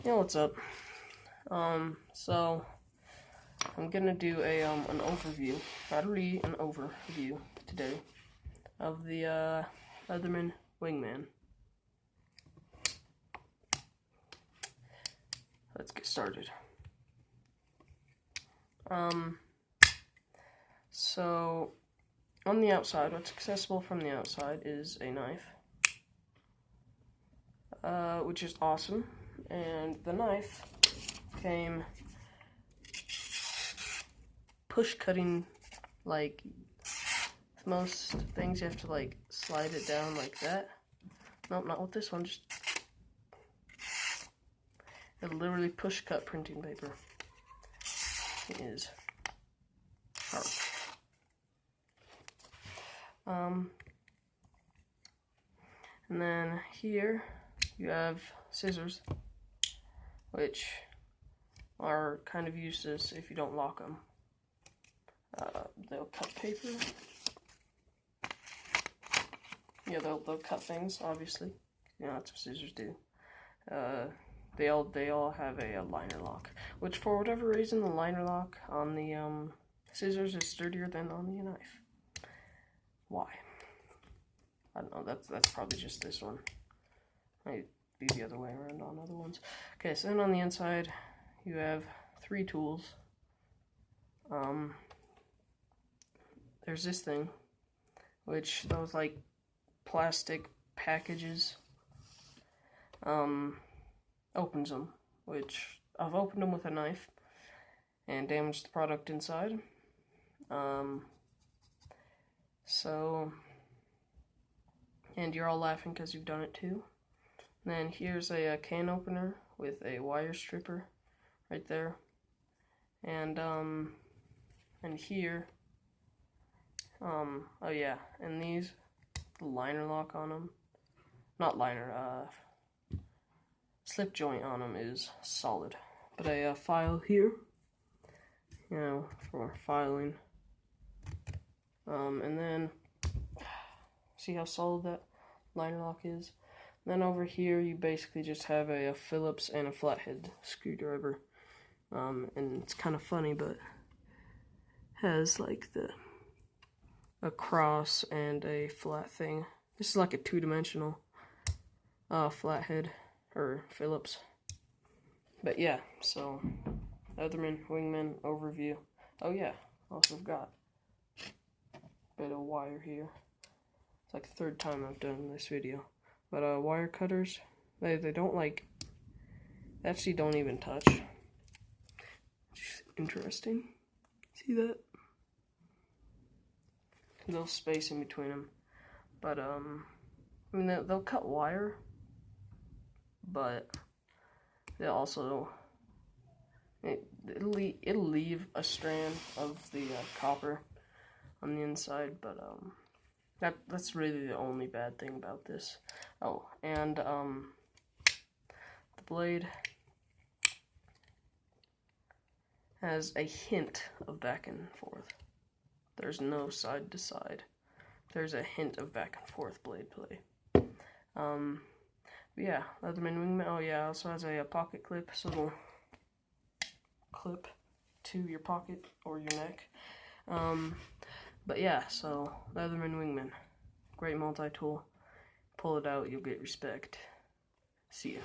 Yeah, what's up? So I'm gonna do an overview, probably an overview today of the Leatherman wingman. Let's get started. So on the outside, what's accessible from the outside is a knife, which is awesome, and the knife came push cutting. Like most things, you have to like slide it down like that. Nope, not with this one. Just it literally push cut printing paper. It is sharp. And then here you have scissors, which are kind of useless if you don't lock them. They'll cut paper. Yeah, they'll cut things, obviously. You know, that's what scissors do. They all have a liner lock, which for whatever reason the liner lock on the scissors is sturdier than on the knife. Why? I don't know. That's probably just this one. Might be the other way around on other ones. Okay, so then on the inside you have 3 tools. There's this thing, which those like plastic packages opens them, which I've opened them with a knife and damaged the product inside. And you're all laughing because you've done it too. And then here's a can opener with a wire stripper right there, and here, oh yeah, and these, the liner lock on them, not liner, slip joint on them is solid. But a file here, you know, for filing. And then see how solid that liner lock is. And then over here you basically just have a Phillips and a flathead screwdriver. And it's kind of funny, but has like a cross and a flat thing. This is like a 2-dimensional flathead or Phillips. But yeah, so Leatherman wingman overview. Oh yeah, also got a bit of wire here. It's like the 3rd time I've done this video. But wire cutters, they don't like, actually don't even touch. It's interesting. See that? A little space in between them. But I mean they'll cut wire, but they'll also it'll leave a strand of the copper on the inside, but that's really the only bad thing about this. Oh, and the blade has a hint of back and forth. There's no side to side. There's a hint of back and forth blade play. Yeah, Leatherman wingman. Oh yeah, also has a pocket clip, so it'll clip to your pocket or your neck. But yeah, so Leatherman wingman, great multi-tool. Pull it out, you'll get respect. See ya.